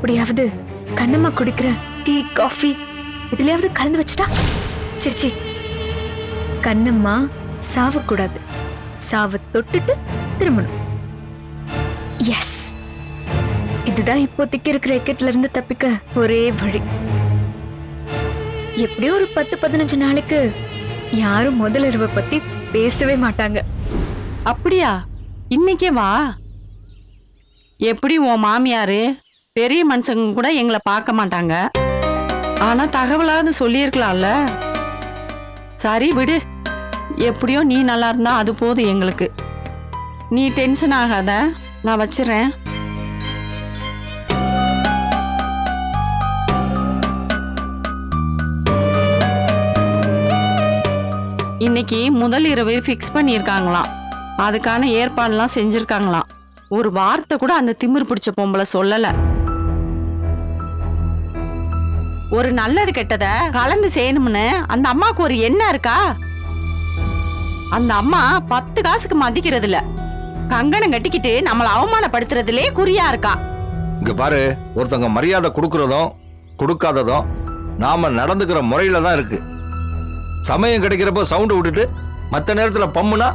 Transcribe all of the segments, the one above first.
எப்படியாவது கண்ணம்மா குடிக்கிற tea coffee இதுலயாவது கலந்து வச்சுட்டா சிரிச்சி கண்ணம்மா சாவக்கூடாது, சாவ தொட்டுட்டு திரும்பணும். எஸ், இதுதான் இப்போதைக்கு இருக்கிற இக்கட்ல இருந்து தப்பிக்க ஒரே வழி. எப்படியும் ஒரு 10-15 நாளைக்கு யாரும் முதல் இரவை பத்தி பேசவே மாட்டாங்க. அப்படியா? இன்னைக்கே வா. எப்படி உன் மாமியாரு பெரிய மனுஷங்க கூட எங்களை பார்க்க மாட்டாங்க, ஆனா தகவலாவது சொல்லியிருக்கலாம்ல. சரி விடு, எப்படியோ நீ நல்லா இருந்தா அது போதும் எங்களுக்கு. நீ டென்ஷன் ஆகாத, நான் வச்சிடறேன். இன்னைக்கு முதல் இரவு ஃபிக்ஸ் பண்ணியிருக்காங்களாம். அதுக்கான ஏற்பாடுலாம் செஞ்சிருக்காங்களாம். ஒரு வார்த்தை கூட அந்த திமிரு பிடிச்ச பொம்பளை சொல்லல. ஒரு நல்லது கெட்டத கலந்து செய்யணும்னு அந்த அம்மாவுக்கு ஒரு எண்ணம் இருக்கா? அந்த அம்மா 10 காசுக்கு மதிக்கிறது இல்ல, கங்கணம் கட்டிக்கிட்டு நம்மளை அவமானப்படுத்துறதுலே குறியா இருக்கா. இங்க பாரு, ஒருத்தவங்க மரியாதை கொடுக்கறதும் கொடுக்காததும் நாம நடந்துக்கிற முறையில தான் இருக்கு. சமயம் கிடைக்கிறப்ப சவுண்ட் விட்டுட்டு மத்த நேரத்துல பம்முனா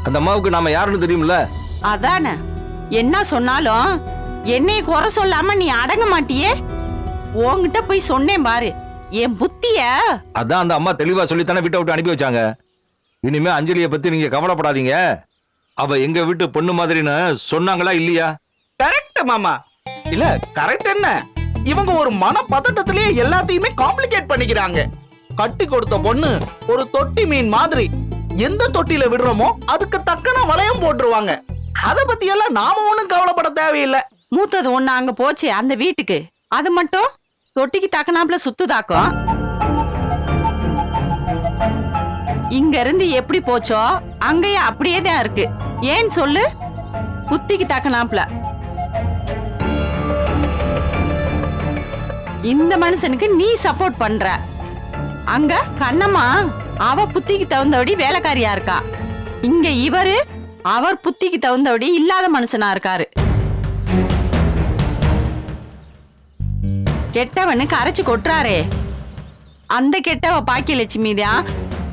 அந்த அம்மாவுக்கு நாம யாருன்னு தெரியும்ல. அதானே, என்ன சொன்னாலும் என்னைய குறை சொல்லாம நீ அடங்க மாட்டியே. உன்கிட்ட போய் சொன்னேன் பாரு என் புத்திய. அதான் அந்த அம்மா தெளிவா சொல்லித்தானே வீட்டை விட்டு அனுப்பி வச்சாங்க. இனிமே அஞ்சலியை பத்தி நீங்க கவலைப்படாதீங்க, அவ எங்க வீட்டு பொண்ணு மாதிரின்னு சொன்னாங்களா இல்லையா? கரெக்ட் மாமா. இல்ல கரெக்ட் என்ன, இவங்க ஒரு மன பதட்டத்திலேயே எல்லாத்தையுமே காம்ப்ளிகேட் பண்ணிக்கிறாங்க. கட்டி கொடுத்த பொண்ணு ஒரு தொட்டி மீன் மாதிரி, எந்த தொட்டில விடுறோமோ அதுக்கு தக்கன வளையம் போட்டுருவாங்க. அத பத்தி எல்லாம் நாம ஒண்ணும் கவலைப்பட தேவையில்லை. மூத்தது ஒண்ணு அங்க போச்சு அந்த வீட்டுக்கு, அது மட்டும் தொட்டிக்கு தக்கனாப்புல சுத்துதாக்கும். இங்க இருந்து எப்படி போச்சோ அங்கேயே அப்படியே தான் இருக்கு. ஏன் சொல்லு? புத்திக்கு தக்கனாப்புல. இந்த மனுஷனுக்கு நீ சப்போர்ட் பண்ற. அங்க கண்ணம்மா அவ புத்திக்கு தகுந்தபடி வேலைக்காரியா இருக்கா. இங்க இவரு அவர் புத்திக்கு தகுந்தபடி இல்லாத மனுஷனா இருக்காரு. கெட்டவனுக்கு அரைச்சு கொட்டுறாரே, அந்த கெட்டவ பாக்கியலட்சுமி தான்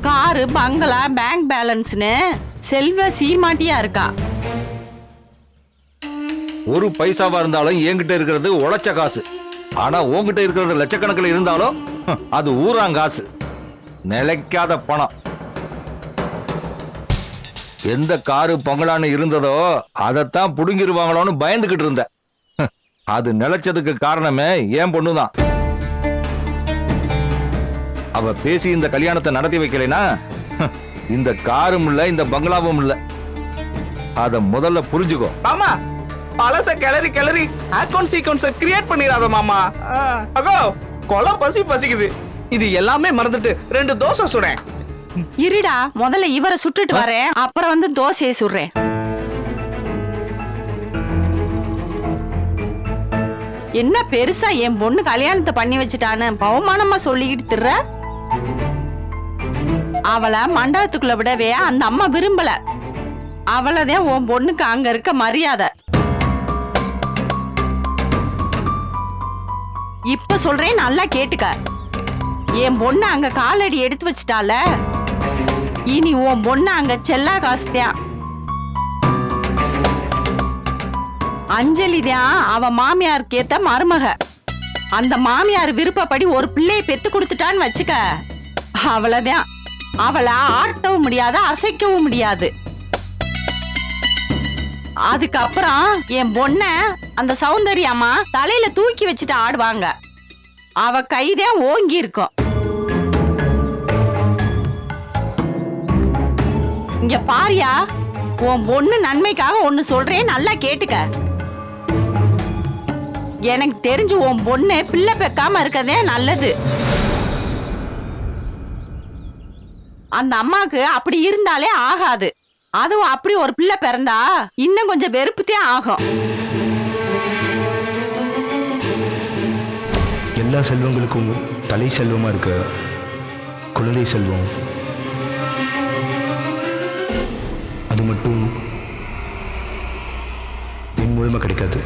காரு பங்களா பேங்க் பேலன்ஸ்னு செல்வ சீமாட்டியா இருக்கா. ஒரு பைசாவா இருந்தாலும் என்கிட்ட இருக்கிறது உழைச்ச காசு, ஆனா உன்கிட்ட இருக்கிறது லட்சக்கணக்கில் இருந்தாலும் அது ஊராங்காசு, நிலைக்காத பணம். எந்த காரு பங்களான்னு இருந்ததோ அதைத்தான் புடுங்கிருவாங்களோன்னு பயந்துகிட்டு இருந்த. அது நிலைச்சதுக்கு காரணமே என் பொண்ணுதான். அவ பேசி இந்த கல்யாணத்தை நடத்தி வைக்கலைனா இந்த காரும் இல்ல, இந்த பங்களாவும் இல்ல. அத முதல்ல புரிஞ்சுக்கோ. மாமா, பழச கிளறி கிளறி அக்கவுண்ட் சீக்வன்ஸ் கிரியேட் பண்ணிராத மாமா. அகோ கொலை பசிக்குது. இது எல்லாமே மறந்துட்டு 2 தோசை சுடேன். இருடா, முதல்ல இவரை சுட்டுட்டு வரேன், அப்புறம் வந்து தோசையை சுடுறேன். என்ன பெருசா என் பொண்ணு கல்யாணத்தை பண்ணி வச்சுட்டான்னு பவமானமா சொல்லிக்கிட்டு திர்ற? அவளை மண்டபத்துக்குள்ள விடவே அந்த அம்மா விரும்பல. அவளதான் உன் பொண்ணுக்கு அங்க இருக்க மரியாதை. இப்ப சொல்றேன், நல்லா கேட்டுக்க. என் பொண்ணு அங்க காலடி எடுத்து வச்சுட்டால, இனி உன் பொண்ணு அங்க செல்லா காசுதான். அஞ்சலி தான் அவ மாமியாருக்கு ஏத்த மருமக. அந்த மாமியார் விருப்பப்படி ஒரு பிள்ளையை பெத்து கொடுத்துட்டான்னு வச்சுக்க, அவளதான். அவளை ஆட்டவும் முடியாது, அசைக்கவும் முடியாது. அதுக்கப்புறம் என் பொண்ண அந்த சௌந்தர்யம்மா தலையில தூக்கி வச்சுட்டு ஆடுவாங்க. அவ கைதான் ஓங்கி இருக்கும். இங்க பாரியா, உன் பொண்ணு நன்மைக்காக ஒண்ணு சொல்றேன், நல்லா கேட்டுக்க. எனக்கு தெரிஞ்சு உன் பொண்ணு பிள்ளை பெக்காம இருக்கதே நல்லது. அந்த அம்மாக்கு அப்படி இருந்தாலே ஆகாது. அதுவும் அப்படி ஒரு பிள்ளை பிறந்தா இன்னும் கொஞ்சம் வெறுப்புத்தே ஆகும். எல்லா செல்வங்களுக்கும் தலை செல்வமா இருக்க குழந்தை செல்வம், அது மட்டும் என் மூலமா கிடைக்காது.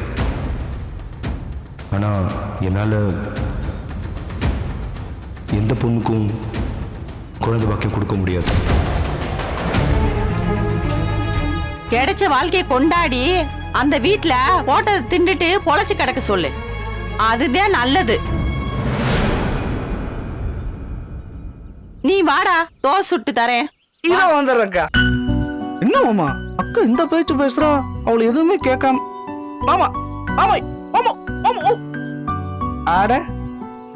ஆனால் என்னால் எந்த பொண்ணுக்கும் குழந்தை பாக்கியம் கொடுக்க முடியாது. கிடைச்ச வாழ்க்கையை கொண்டாடி அந்த வீட்ல போட்டதை தின்னுட்டு பொழைச்சு கிடக்க சொல்லு. அதுதான் நல்லது. நீ வாடா, தோசை சுட்டு தரேன். இதோ வந்துடுறேன்க்கா. என்ன மாமா அக்கா இந்த பேச்சு பேசுறா, அவளை எதுவுமே கேட்காம. மாமா மாமா மாமா மாமா ஓ. அட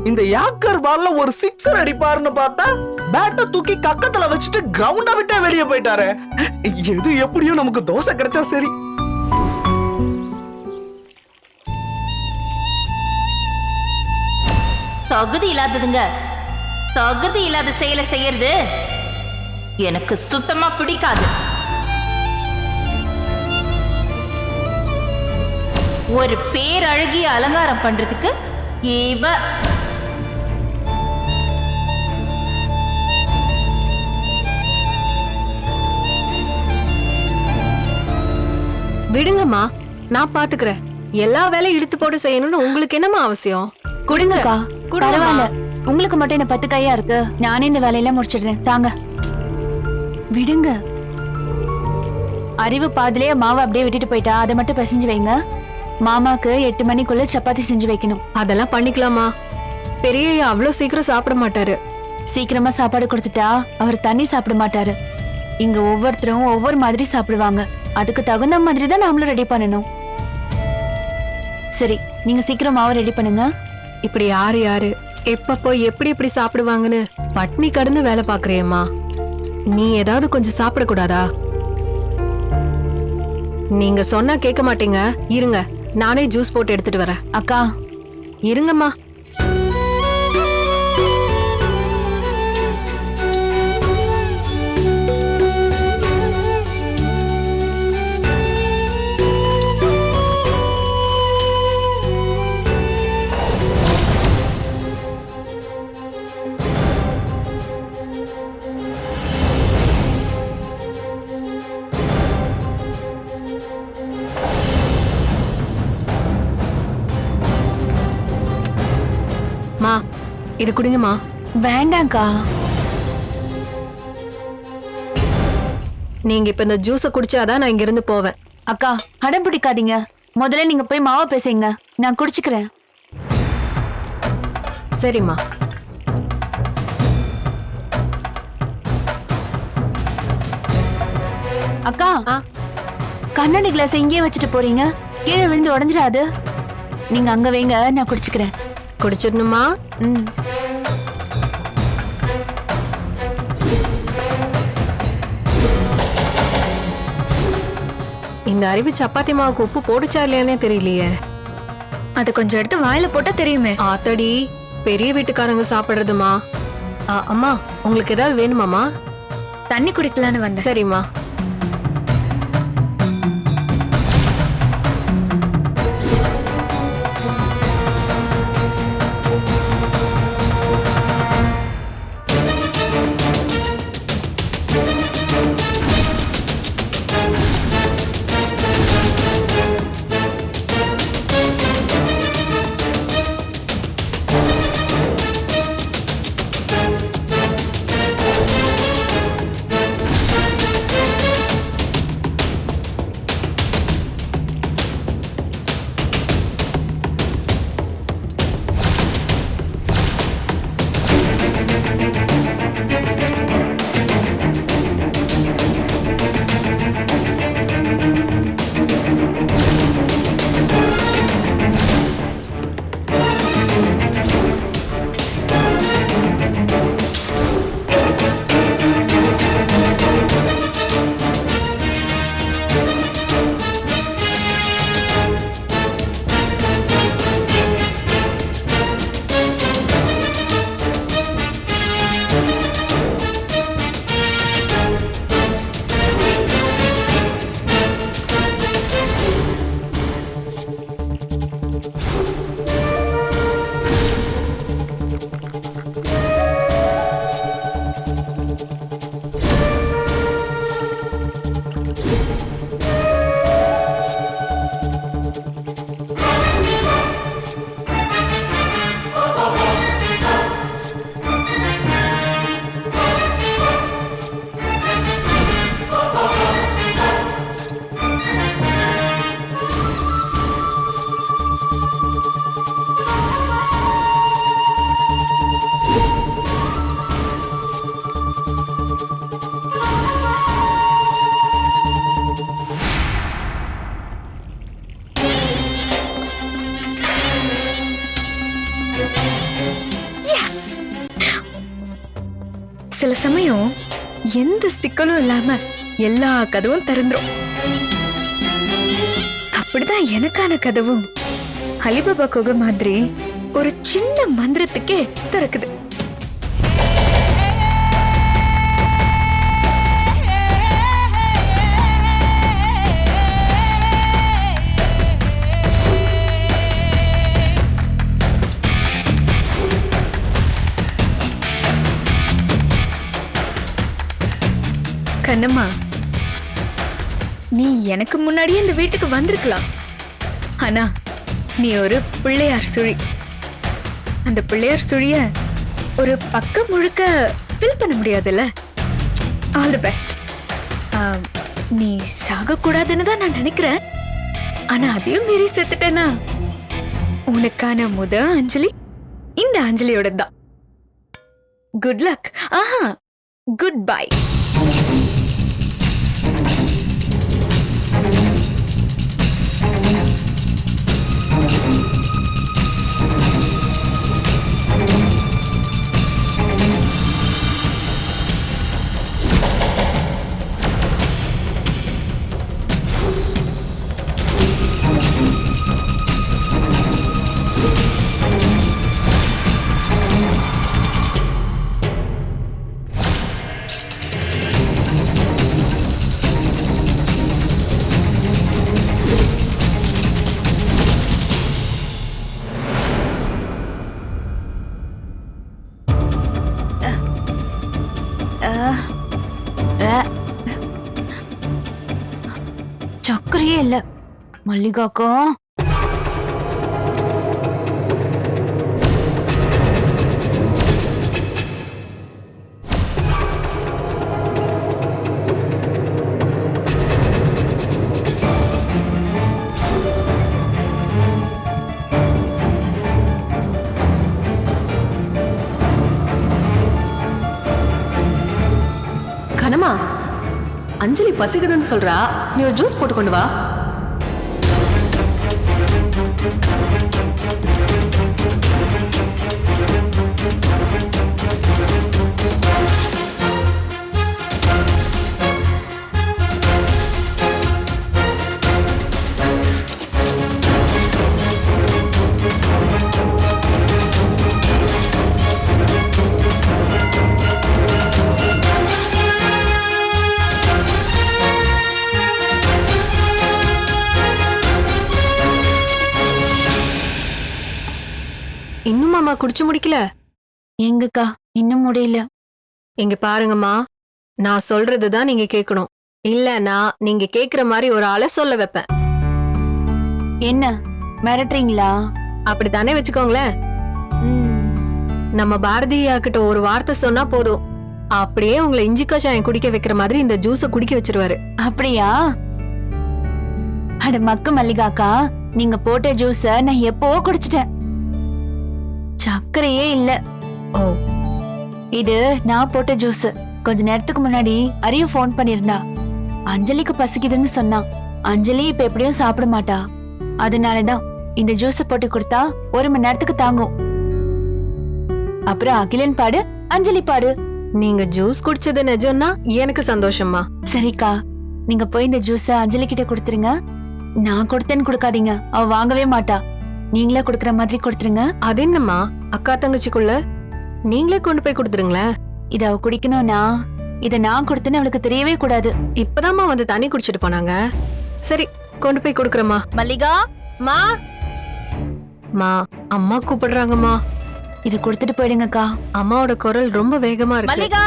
இந்த யாக்கர் பால்ல ஒரு சிக்ஸர் அடிப்பாருன்னு பார்த்தா பேட்டை தூக்கி கக்கத்துல வச்சுட்டு கிரவுண்ட விட்டே வெளியே போயிட்டாரு. எது எப்படியோ நமக்கு தோசை கிடைச்சா சரி. தகுதி இல்லாததுங்க, தகுதி இல்லாத செயலை செய்யறது எனக்கு சுத்தமா பிடிக்காது. ஒரு பேரழகிய அலங்காரம் பண்றதுக்கு இவ விடுங்கம்மா, நான் பாத்துக்கிறேன். எல்லா வேலையும் இழுத்து போட்டு செய்யணும்னு உங்களுக்கு என்னமா அவசியம்? கொடுங்கக்கா, கொடுங்கம்மா. பரவாயில்ல. உங்களுக்கு மட்டும் என்ன 10 கையா இருக்கு. நானே இந்த வேலையெல்லாம் முடிச்சிடுறேன். தாங்க. விடுங்க. அறிவு பாதிலேயே மாவை அப்படியே விட்டுட்டு போயிட்டா அதை மட்டும் பிசைஞ்சு வைங்க. மாமாக்கு 8 மணிக்குள்ள சப்பாத்தி செஞ்சு வைக்கணும். அதெல்லாம் பண்ணிக்கலாமா? பெரியய்யா அவ்வளவு சீக்கிரம் சாப்பிட மாட்டாரு. சீக்கிரமா சாப்பாடு கொடுத்துட்டா அவர் தண்ணி சாப்பிட மாட்டாரு. இங்க ஒவ்வொருத்தரும் ஒவ்வொரு மாதிரி சாப்பிடுவாங்க. அதுக்கு தகுந்த மாதிரி தான் நாமளும் ரெடி பண்ணணும். சரி, நீங்க சீக்கிரம் மாவு ரெடி பண்ணுங்க. இப்படி யாரு யாரு எப்பப்போ எப்படி எப்படி சாப்பிடுவாங்கன்னு பட்னி கடந்து வேலை பாக்குறியம்மா. நீ ஏதாவது கொஞ்சம் சாப்பிடக்கூடாதா? நீங்க சொன்னா கேட்க மாட்டீங்க. இருங்க, நானே ஜூஸ் போட்டு எடுத்துட்டு வரேன். அக்கா, இருங்கம்மா. மா, இது குடிங்கம்மா. வேண்டாம்க்கா. நீங்க இப்ப இந்த ஜூஸ குடிச்சாதான் நான் இங்க இருந்து போவேன். அக்கா, அடம் பிடிக்காதீங்க. முதல்ல நீங்க போய் மாவை பேசுங்க, நான் குடிச்சுக்கிறேன். சரிம்மா. அக்கா, ஆ, கண்ணாடி கிளாஸ் இங்கேயே வச்சுட்டு போறீங்க. கீழே விழுந்து உடைஞ்சிடாது. நீங்க அங்க வைங்க, நான் குடிச்சுக்கிறேன். குடிச்சிடணுமா? ம். இந்த அறிவு சப்பாத்தி மாவுக்கு உப்பு போடுச்சா இல்லையானே தெரியலையே. அது கொஞ்சம் எடுத்து வாயில போட்டா தெரியுமே. ஆத்தடி, பெரிய வீட்டுக்காரங்க சாப்பிடுறதுமா. அம்மா, உங்களுக்கு ஏதாவது வேணுமாமா? தண்ணி குடிக்கலான்னு வந்தேன். சரிம்மா. சில சமயம் எந்த சிக்கலும் இல்லாம எல்லா கதவும் திறந்துரும். அப்படிதான் எனக்கான கதவும் அலிபாபா குகை மாதிரி ஒரு சின்ன மந்திரத்துக்கே திறக்குது. கண்ணம்மா, நீ எனக்கு முன்னாடியே இந்த வீட்டுக்கு வந்திருக்கலாம். ஆனா நீ ஒரு பிள்ளையார் சுழி. அந்த பிள்ளையார் சுழிய ஒரு பக்கம் முழுக்க ஃபில் பண்ண முடியாதுல்ல. All the best. நீ சாக கூடாதுன்னு தான் நான் நினைக்கிறேன். ஆனா அதையும் மீறி செத்துட்டேனா உனக்கான அஞ்சலி இந்த அஞ்சலியோட தான். Good luck. ஆஹா, குட் பை. சக்கரையே இல்ல மல்லிகாக்கா. கனமா, அஞ்சலி பசிக்குதுன்னு சொல்றா, நீ ஒரு ஜூஸ் போட்டு கொண்டு வா. இன்னும் மாமா குடிச்சு முடிக்கல? எங்கக்கா இன்னும் முடியல. இங்க பாருங்கம்மா, நான் சொல்றதுதான் நீங்க கேட்கணும். இல்லனா நீங்க கேக்குற மாதிரி ஒரு ஆளை சொல்ல வைப்பேன். என்ன மிரட்டுறீங்களா? அப்படித்தானே வச்சுக்கோங்களேன். நம்ம பாரதியா கிட்ட ஒரு வார்த்தை சொன்னா போதும், அப்படியே உங்களை இஞ்சி கஷாயம் குடிக்க வைக்கிற மாதிரி இந்த ஜூஸ குடிக்க வச்சிருவாரு. அப்படியா? அட மக்கு மல்லிகாக்கா, நீங்க போட்ட ஜூஸ நான் எப்போ குடிச்சிட்டேன். சக்கரையே இல்ல. ஓ, இது நான் போட்ட ஜூஸ். கொஞ்ச நேரத்துக்கு முன்னாடி அரியு போன் பண்ணிருந்தா. அஞ்சலிக்கு பசிக்குதுன்னு சொன்னா. அஞ்சலி இப்ப எப்படியும் சாப்பிட மாட்டா. அதனாலதான் இந்த ஜூஸ போட்டு கொடுத்தா 1 மணி நேரத்துக்கு தாங்கும். அப்புறம் அகிலன் பாடு, அஞ்சலி பாடு. நீங்க ஜூஸ் குடிச்சது நிஜம்னா எனக்கு சந்தோஷமா. சரிக்கா, நீங்க போய் இந்த ஜூஸ அஞ்சலி கிட்ட கொடுத்துருங்க. நான் கொடுத்தேன்னு கொடுக்காதீங்க, அவ வாங்கவே மாட்டா. நீங்களே கொடுக்கற மாதிரி கொடுத்துருங்க. அது என்னம்மா, அக்கா தங்கச்சிக்குள்ள நீங்களே கொண்டு போய் கொடுத்துருங்களேன். இத அவ குடிக்கணும்னா இத நான் கொடுத்தேன்னு அவளுக்கு தெரியவே கூடாது. இப்பதாம்மா வந்து தண்ணி குடிச்சிட்டு போனாங்க. சரி, கொண்டு போய் கொடுக்கறமா. மல்லிகா, மா மா, அம்மா கூப்பிடுறாங்கம்மா. இது கொடுத்துட்டு போயிடுங்கக்கா. அம்மாவோட குரல் ரொம்ப வேகமா இருக்கு. மல்லிகா,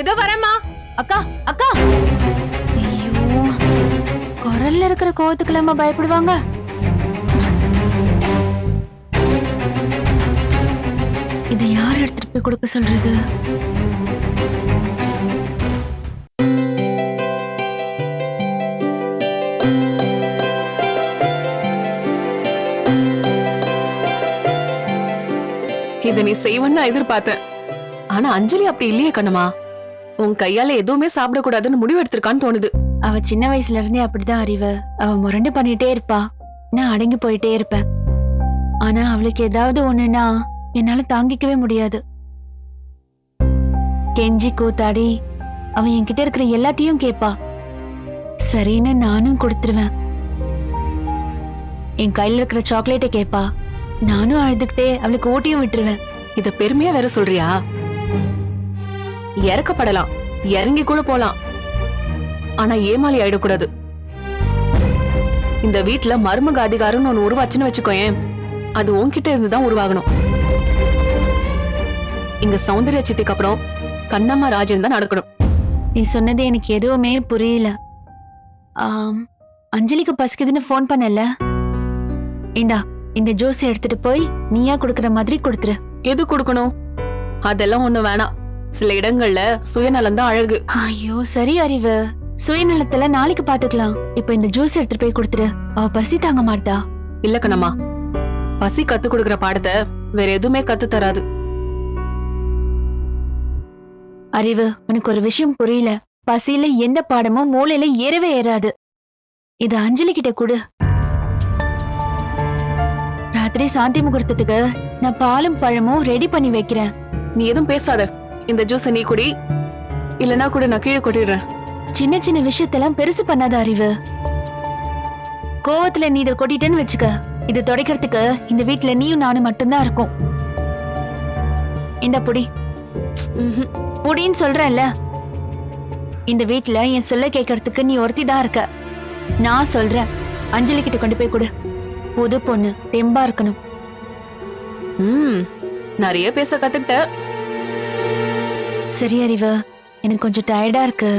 இதோ வரேம்மா. அக்கா அக்கா. ஐயோ, குரல்ல இருக்கிற கோவத்துக்கெல்லாம பயப்படுவாங்க. இதை யார் எடுத்துட்டு போய் கொடுக்க சொல்றது? இத நீ செய்வன்னு எதிர்பார்த்தேன். ஆனா அஞ்சலி அப்படி இல்லையே கண்ணம்மா. உன் கையால எதுவுமே சாப்பிடக்கூடாதுன்னு முடிவு எடுத்திருக்கான்னு தோணுது. அவ சின்ன வயசுல இருந்தே அப்படிதான் அறிவு. அவ முரண்டு பண்ணிட்டே இருப்பா, நான் அடங்கி போயிட்டே இருப்பேன். ஆனா அவளுக்கு ஏதாவது ஒண்ணுன்னா என்னால தாங்கிக்கவே முடியாது. கெஞ்சி கூத்தாடி அவன் என்கிட்ட இருக்கிற எல்லாத்தையும் கேப்பா. சரின்னு நானும் கொடுத்துருவேன். என் கையில இருக்கிற சாக்லேட்டை கேப்பா. நானும் அழுதுகிட்டே அவளுக்கு ஓட்டியும் விட்டுருவேன். இத பெருமையா வேற சொல்றியா? இறக்கப்படலாம், இறங்கி கூட போலாம், ஆனா ஏமாளி ஆயிடக்கூடாது. இந்த வீட்டுல மருமக அதிகாரம்னு ஒண்ணு உருவாச்சுன்னு வச்சுக்கோயேன், அது உன்கிட்ட இருந்துதான் உருவாகணும். இங்க சௌந்தர்யா சித்திக்கு அப்புறம் கண்ணம்மா ராஜன் தான் நடக்கணும். நீ சொன்னது எனக்கு எதுவுமே புரியல. அஞ்சலிக்கு பசிக்குதுன்னு ஃபோன் பண்ணல. இந்தா இந்த ஜூஸ் எடுத்துட்டு போய் நீயா குடுக்கற மாதிரி கொடுத்துரு. எது கொடுக்கணும்? அதெல்லாம் ஒண்ணு வேணாம். சில இடங்கள்ல சுயநலம் தான் அழகு. ஐயோ சரி அறிவு, சுயநலத்துல நாளைக்கு பாத்துக்கலாம். இப்ப இந்த ஜூஸ் எடுத்துட்டு போய் கொடுத்துரு. அவ பசி தாங்க மாட்டா. இல்ல கண்ணம்மா, பசி கத்து கொடுக்கற பாடத்தை வேற எதுவுமே கத்து தராது. அறிவு, உனக்கு ஒரு விஷயம் புரியல. பசியில எந்த பாடமும் மூளையில ஏறவே ஏறாது. இது அஞ்சலி கிட்ட கொடு. ராத்திரி சாந்தி முகூர்த்தத்துக்கு நான் பாலும் பழமும் ரெடி பண்ணி வைக்கிறேன். நீ எதுவும் பேசாத. இந்த ஜூஸ நீ குடி, இல்லனா கூட நான் கீழே கொட்டிடுறேன். சின்ன சின்ன விஷயத்தெல்லாம் பெருசு பண்ணாத அறிவு. கோவத்துல நீ இதை கொட்டிட்டேன்னு வச்சுக்க, இது துடைக்கிறதுக்கு இந்த வீட்டுல நீயும் நானும் மட்டும்தான் இருக்கும். இந்த புடி புடின்னு சொல்றேன்ல. இந்த வீட்டுல என் சொல்ல கேட்கறதுக்கு நீ ஒருத்தி தான் இருக்க. நான் சொல்றேன், அஞ்சலி கிட்ட கொண்டு போய் கொடு. புது பொண்ணு, தெம்பா இருக்கணும். நிறைய பேச கத்துக்கிட்ட. சரி அறிவு, எனக்கு கொஞ்சம் டயர்டா இருக்கு.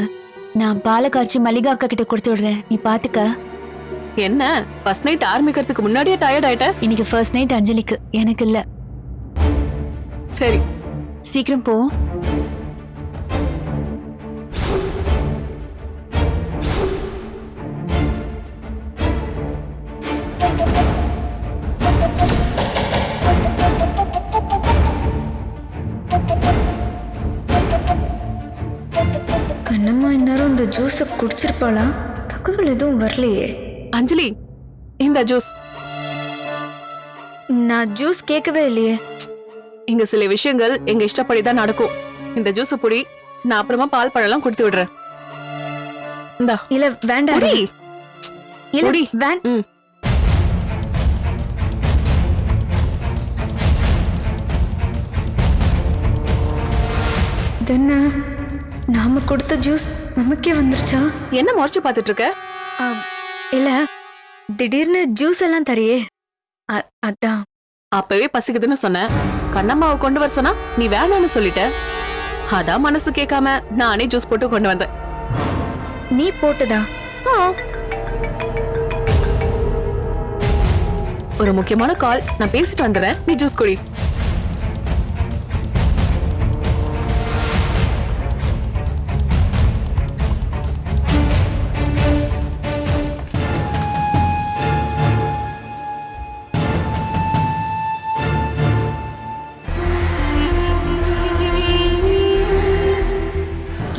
நான் பாலை காய்ச்சி மல்லிகா அக்கா கிட்ட கொடுத்து விடுறேன். நீ பாத்துக்க. என்ன ஃபர்ஸ்ட் நைட் ஆரம்பிக்கிறதுக்கு முன்னாடியே டயர்ட் ஆயிட்ட? இன்னைக்கு ஃபர்ஸ்ட் நைட் அஞ்சலிக்கு, எனக்கு இல்ல. சரி சீக்கிரம் போ. கண்ணம்மா இந்நேரம் இந்த ஜூஸை குடிச்சிருப்பாளா? தகவல் எதுவும் வரலையே. அஞ்சலி, இந்த ஜூஸ். நான் ஜூஸ் கேட்கவே இல்லையே. இங்க சில விஷயங்கள் எங்க இஷ்டப்படிதான் நடக்கும். இந்த ஜூஸ் புடி, நான் அப்புறமா பால் பழம் கொடுத்து விடுறேன். இந்தா. இல்ல வேண்டாம். புடி. இல்ல புடி. வேண்டாம். என்ன நாம கொடுத்த ஜூஸ் நமக்கே வந்துருச்சா? என்ன முறைச்சு பாத்துட்டு இருக்க? இல்ல திடீர்னு ஜூஸ் எல்லாம் தரியே, அதான். அப்பவே பசிக்குதுன்னு சொன்ன, கண்ணம்மாவை கொண்டு வர சொன்னா நீ வேணான்னு சொல்லிட்ட. அதான் மனசு கேட்காம நானே ஜூஸ் போட்டு கொண்டு வந்தேன். நீ போட்டதா? ஒரு முக்கியமான கால், நான் பேசிட்டு வந்துடுறேன். நீ ஜூஸ் குடி.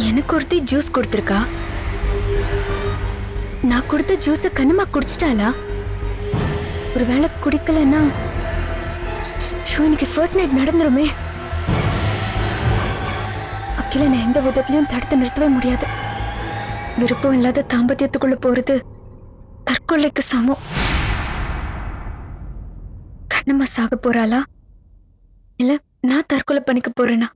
எனக்கு ஒருத்தி ஜூஸ் கொடுத்திருக்கா. நான் கொடுத்த ஜூஸ கண்ணம்மா குடிச்சிட்டாளா? ஒருவேளை குடிக்கலன்னா இன்னைக்கு ஃபர்ஸ்ட் நைட் நடந்துருமே. அகில நான் எந்த விதத்திலையும் தடுத்து நிறுத்தவே முடியாது. விருப்பம் இல்லாத தாம்பத்தியத்துக்குள்ள போறது தற்கொலைக்கு சமம். கண்ணம்மா சாக போறாளா இல்ல நான் தற்கொலை பண்ணிக்க போறேனா?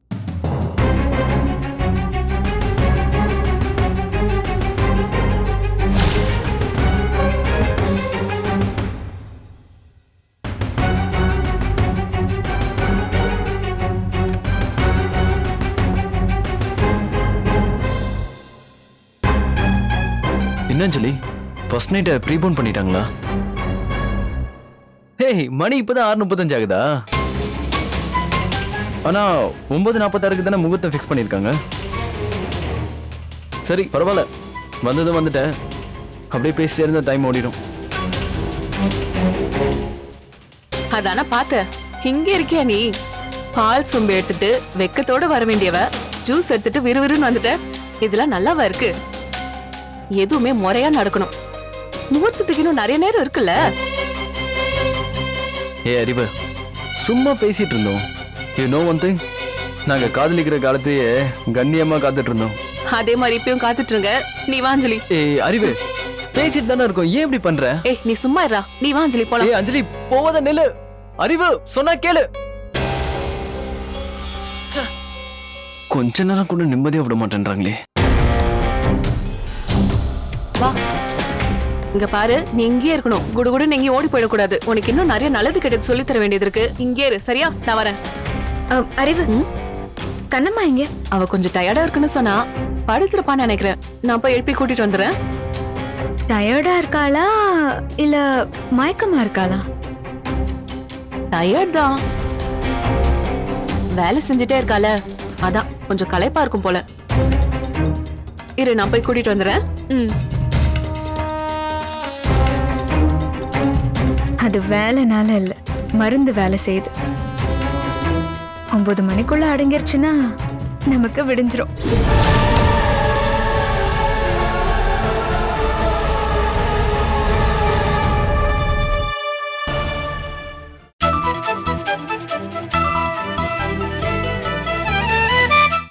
என்ன அஞ்சலி, ஃபர்ஸ்ட் நைட்டை ப்ரீபோன் பண்ணிட்டாங்களா? ஹேய், மணி இப்போதான் 6:35 ஆகுதா? ஆனா 9:46 தானே முகூர்த்தம் ஃபிக்ஸ் பண்ணியிருக்காங்க. சரி பரவாயில்ல, வந்ததும் வந்துட்டேன். அப்படியே பேசிட்டே இருந்த டைம் ஓடிடும். அதான பாத்த, இங்க இருக்கியா நீ? பால் சொம்பு எடுத்துட்டு வெக்கத்தோட வர வேண்டியவ ஜூஸ் எடுத்துட்டு விறுவிறுன்னு வந்துட்ட. இதெல்லாம் நல்லாவா இருக்கு? எதுவுமே முறையா நடக்கணும். முகூர்த்தத்துக்கு இன்னும் நிறைய நேரம் இருக்குல்ல. ஏ அறிவு, சும்மா பேசிட்டு இருந்தோம். யூ நோ ஒன் திங், நாங்க காதலிக்கிற காலத்தையே கண்ணியமா காத்துட்டு இருந்தோம். அதே மாதிரி இப்பயும் காத்துட்டு இருங்க. நீ வா அஞ்சலி. ஏய் அறிவு, பேசிட்டு தானே இருக்கோம், ஏன் இப்படி பண்ற? ஏய் நீ சும்மா இருடா. நீ வா அஞ்சலி போலாம். ஏய் அஞ்சலி போவத நில்லு. அறிவு சொன்னா கேளு. கொஞ்ச நேரம் கூட நிம்மதியா விட மாட்டேன்றாங்களே. வா. இங்க பாரு, நீ இங்கேயே இருக்கணும். குடுகுடு எங்கேயும் ஓடி போயிடக்கூடாது. உனக்கு இன்னும் நிறைய நல்லது கெட்டது சொல்லி தர வேண்டியது இருக்கு. இங்கே இரு, சரியா? நான் வரேன். அறிவு, கண்ணம்மா இங்க. அவ கொஞ்சம் டயர்டா இருக்குன்னு சொன்னா படுத்துருப்பான்னு நினைக்கிறேன். நான் போய் எழுப்பி கூட்டிட்டு வந்துடுறேன். டயர்டா இருக்காளா இல்ல மயக்கமா இருக்காளா? டயர்ட் தான். வேலை செஞ்சுட்டே இருக்கால, அதான் கொஞ்சம் களைப்பா இருக்கும் போல. இரு, நான் போய் கூட்டிட்டு வந்துடுறேன். அது வேலைனால இல்ல, மருந்து வேலை செய்யுது. 9 மணிக்குள்ள அடங்கிருச்சுன்னா நமக்கு விடிஞ்சிரும்.